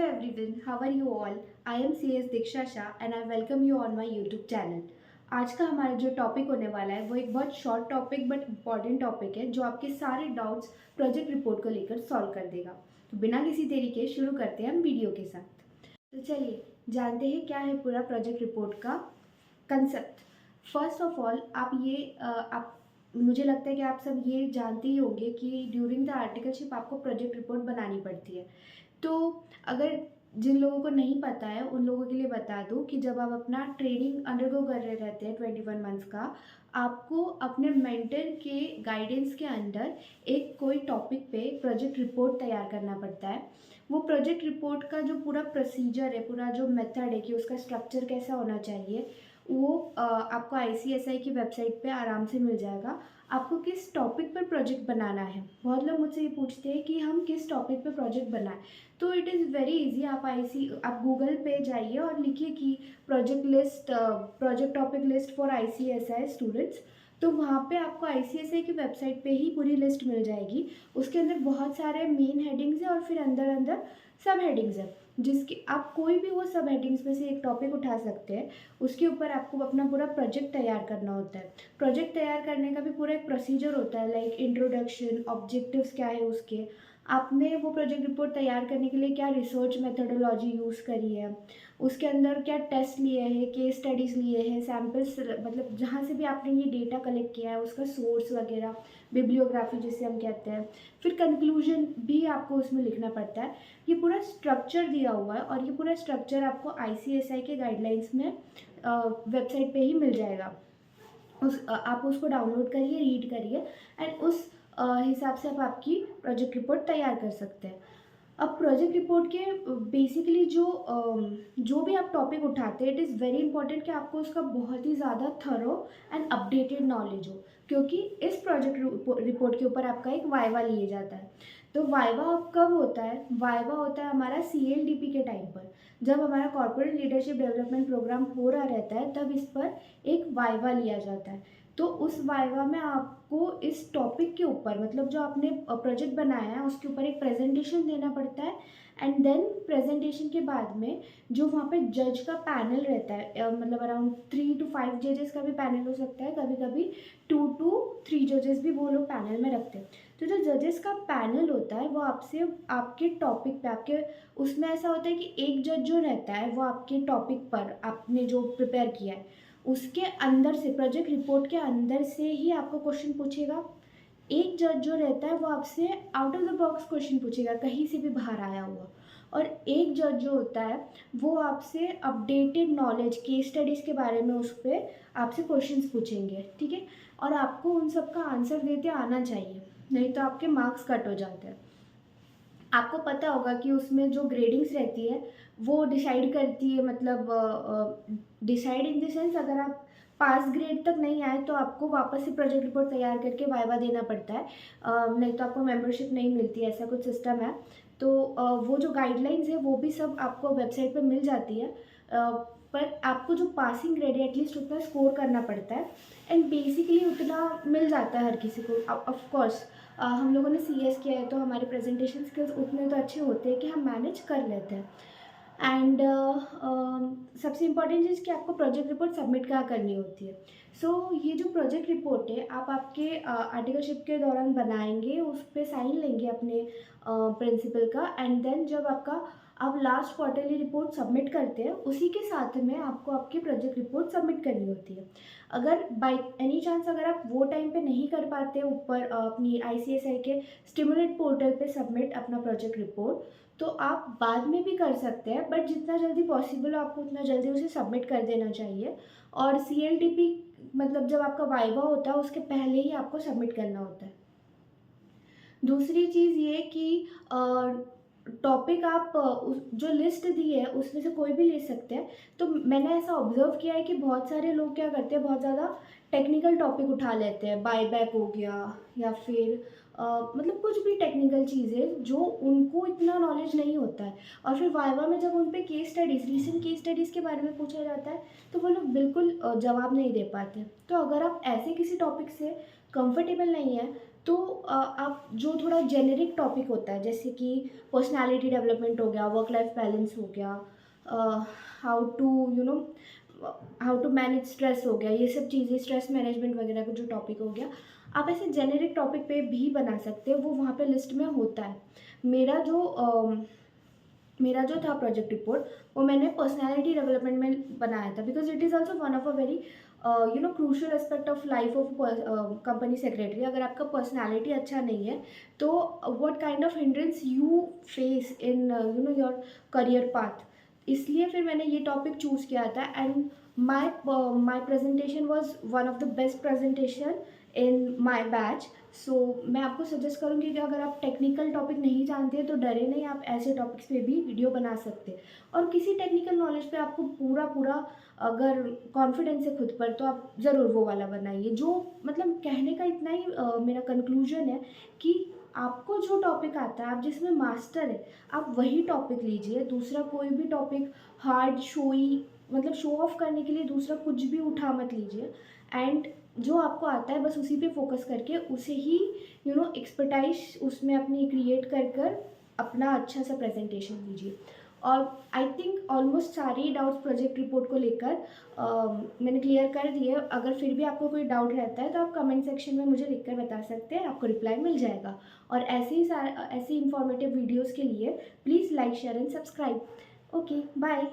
everyone, how are you all? I am CS Diksha Shah and I welcome you on my YouTube channel. आज का हमारा जो topic होने वाला है वो एक बहुत short topic but important topic है जो आपके सारे डाउट्स प्रोजेक्ट रिपोर्ट को लेकर सॉल्व कर देगा। तो बिना किसी देरी के शुरू करते हैं हम वीडियो के साथ। तो चलिए जानते हैं क्या है पूरा प्रोजेक्ट रिपोर्ट का कंसेप्ट। फर्स्ट ऑफ ऑल आप मुझे लगता है कि आप सब ये जानते ही होंगे कि ड्यूरिंग द आर्टिकलशिप आपको प्रोजेक्ट रिपोर्ट बनानी पड़ती है। तो अगर जिन लोगों को नहीं पता है उन लोगों के लिए बता दूं कि जब आप अपना ट्रेनिंग अंडरगो कर रहे रहते हैं 21 मंथ्स का, आपको अपने मेंटर के गाइडेंस के अंडर एक कोई टॉपिक पे प्रोजेक्ट रिपोर्ट तैयार करना पड़ता है। वो प्रोजेक्ट रिपोर्ट का जो पूरा प्रोसीजर है, पूरा जो मेथड है कि उसका स्ट्रक्चर कैसा होना चाहिए, वो आपको ICSI की वेबसाइट पे आराम से मिल जाएगा। आपको किस टॉपिक पर प्रोजेक्ट बनाना है, बहुत लोग मुझसे ये पूछते हैं कि हम किस टॉपिक पे प्रोजेक्ट बनाएं। तो इट इज़ वेरी इजी। आप गूगल पे जाइए और लिखिए कि project topic list for ICSI students. तो वहाँ पे आपको ICSI की वेबसाइट पे ही पूरी लिस्ट मिल जाएगी। उसके अंदर बहुत सारे मेन हेडिंग्स हैं और फिर अंदर अंदर सब हेडिंग्स हैं, जिसके आप कोई भी वो सब हेडिंग्स में से एक टॉपिक उठा सकते हैं। उसके ऊपर आपको अपना पूरा प्रोजेक्ट तैयार करना होता है। प्रोजेक्ट तैयार करने का भी पूरा एक प्रोसीजर होता है, लाइक इंट्रोडक्शन, ऑब्जेक्टिव्स क्या है उसके, आपने वो प्रोजेक्ट रिपोर्ट तैयार करने के लिए क्या रिसर्च मेथडोलॉजी यूज़ करी है, उसके अंदर क्या टेस्ट लिए हैं, केस स्टडीज़ लिए हैं, सैम्पल्स, मतलब जहाँ से भी आपने ये डेटा कलेक्ट किया है उसका सोर्स वगैरह, बिब्लियोग्राफी जिसे हम कहते हैं। फिर कंक्लूजन भी आपको उसमें लिखना पड़ता है। ये पूरा स्ट्रक्चर दिया हुआ है और ये पूरा स्ट्रक्चर आपको ICSI के गाइडलाइंस में वेबसाइट पे ही मिल जाएगा। आप उसको डाउनलोड करिए, रीड करिए एंड उस हिसाब से आप आपकी प्रोजेक्ट रिपोर्ट तैयार कर सकते हैं। अब प्रोजेक्ट रिपोर्ट के बेसिकली जो भी आप टॉपिक उठाते हैं, इट इज़ वेरी इंपॉर्टेंट कि आपको उसका बहुत ही ज़्यादा थरो एंड अपडेटेड नॉलेज हो, क्योंकि इस प्रोजेक्ट रिपोर्ट के ऊपर आपका एक वाइवा लिए जाता है। तो वाइवा अब कब होता है? वाइवा होता है हमारा CLDP के टाइम पर। जब हमारा कॉर्पोरेट लीडरशिप डेवलपमेंट प्रोग्राम हो रहा रहता है तब इस पर एक वाइवा लिया जाता है। तो उस वाइवा में आपको इस टॉपिक के ऊपर, मतलब जो आपने प्रोजेक्ट बनाया है उसके ऊपर एक प्रेजेंटेशन देना पड़ता है। एंड देन प्रेजेंटेशन के बाद में जो वहाँ पे जज का पैनल रहता है, मतलब अराउंड 3 to 5 जजेस का भी पैनल हो सकता है, कभी कभी 2 to 3 जजेस भी वो लोग पैनल में रखते हैं। तो जो जजेस का पैनल होता है वो आपसे आपके टॉपिक पे, आपके उसमें ऐसा होता है कि एक जज जो रहता है वो आपके टॉपिक पर आपने जो प्रिपेयर किया है उसके अंदर से, प्रोजेक्ट रिपोर्ट के अंदर से ही आपको क्वेश्चन पूछेगा। एक जज जो रहता है वो आपसे out of the box question पूछेगा, कहीं से भी बाहर आया हुआ। और एक जज जो होता है वो आपसे अपडेटेड नॉलेज, केस स्टडीज़ के बारे में उस पर आपसे क्वेश्चंस पूछेंगे, ठीक है। और आपको उन सब का आंसर देते आना चाहिए, नहीं तो आपके मार्क्स कट हो जाते हैं। आपको पता होगा कि उसमें जो ग्रेडिंग्स रहती है वो डिसाइड करती है, मतलब डिसाइड इन द सेंस, अगर आप पास ग्रेड तक नहीं आए तो आपको वापस से प्रोजेक्ट रिपोर्ट तैयार करके वाइवा देना पड़ता है, नहीं तो आपको मेंबरशिप नहीं मिलती, ऐसा कुछ सिस्टम है। तो वो जो गाइडलाइंस है वो भी सब आपको वेबसाइट पर मिल जाती है। पर आपको जो पासिंग ग्रेड है एटलीस्ट उतना स्कोर करना पड़ता है एंड बेसिकली उतना मिल जाता है हर किसी को। ऑफ कोर्स हम लोगों ने CS किया है तो हमारे प्रेजेंटेशन स्किल्स उतने तो अच्छे होते हैं कि हम मैनेज कर लेते हैं। एंड सबसे इम्पॉर्टेंट चीज़ कि आपको प्रोजेक्ट रिपोर्ट सबमिट क्या करनी होती है। ये जो प्रोजेक्ट रिपोर्ट है आप आपके आर्टिकलशिप के दौरान बनाएंगे, उस पर साइन लेंगे अपने प्रिंसिपल का, एंड देन जब आप लास्ट क्वार्टरली रिपोर्ट सबमिट करते हैं उसी के साथ में आपको आपकी प्रोजेक्ट रिपोर्ट सबमिट करनी होती है। अगर बाई एनी चांस अगर आप वो टाइम पे नहीं कर पाते ऊपर अपनी ICSI के स्टिमुलेट पोर्टल पे सबमिट अपना प्रोजेक्ट रिपोर्ट, तो आप बाद में भी कर सकते हैं, बट जितना जल्दी पॉसिबल हो आपको उतना जल्दी उसे सबमिट कर देना चाहिए। और CLDP, मतलब जब आपका वाइवा होता है उसके पहले ही आपको सबमिट करना होता है। दूसरी चीज़ ये कि टॉपिक आप जो लिस्ट दी है उसमें से कोई भी ले सकते हैं। तो मैंने ऐसा ऑब्जर्व किया है कि बहुत सारे लोग क्या करते हैं, बहुत ज़्यादा टेक्निकल टॉपिक उठा लेते हैं, बायबैक हो गया या फिर मतलब कुछ भी टेक्निकल चीज़ें जो उनको इतना नॉलेज नहीं होता है। और फिर वाइवा में जब उन पे case studies, recent case studies के बारे में पूछा जाता है तो वो लोग बिल्कुल जवाब नहीं दे पाते। तो अगर आप ऐसे किसी टॉपिक से कंफर्टेबल नहीं है तो आप जो थोड़ा जेनेरिक टॉपिक होता है, जैसे कि पर्सनालिटी डेवलपमेंट हो गया, वर्क लाइफ बैलेंस हो गया, how to you know how to manage stress हो गया, ये सब चीज़ें, स्ट्रेस मैनेजमेंट वगैरह का जो टॉपिक हो गया, आप ऐसे जेनेरिक टॉपिक पे भी बना सकते हो, वो वहाँ पे लिस्ट में होता है। मेरा जो मेरा जो था प्रोजेक्ट रिपोर्ट, वो मैंने पर्सनालिटी डेवलपमेंट में बनाया था, because it is also one of a very crucial aspect of life of company secretary. अगर आपका पर्सनालिटी अच्छा नहीं है तो what kind of hindrance you face in your career path. इसलिए फिर मैंने ये टॉपिक चूज़ किया था, and my presentation was one of the best presentation in my batch. So मैं आपको सजेस्ट करूँगी कि अगर आप टेक्निकल टॉपिक नहीं जानते हैं तो डरे नहीं, आप ऐसे टॉपिक्स पे भी वीडियो बना सकते हैं। और किसी टेक्निकल नॉलेज पे आपको पूरा पूरा अगर कॉन्फिडेंस है खुद पर, तो आप ज़रूर वो वाला बनाइए। जो मतलब कहने का इतना ही मेरा कंक्लूजन है कि आपको जो टॉपिक आता है, आप जिसमें मास्टर है, आप वही टॉपिक लीजिए। दूसरा कोई भी टॉपिक हार्ड शोई, मतलब शो ऑफ करने के लिए दूसरा कुछ भी उठा मत लीजिए। एंड जो आपको आता है बस उसी पे फोकस करके उसे ही एक्सपर्टाइज उसमें अपनी क्रिएट कर कर अपना अच्छा सा प्रेजेंटेशन दीजिए। और आई थिंक ऑलमोस्ट सारे डाउट्स प्रोजेक्ट रिपोर्ट को लेकर मैंने क्लियर कर दिए। अगर फिर भी आपको कोई डाउट रहता है तो आप कमेंट सेक्शन में मुझे लिखकर बता सकते हैं, आपको रिप्लाई मिल जाएगा। और ऐसे ही इंफॉर्मेटिव वीडियोज़ के लिए please like share and subscribe. Okay, bye.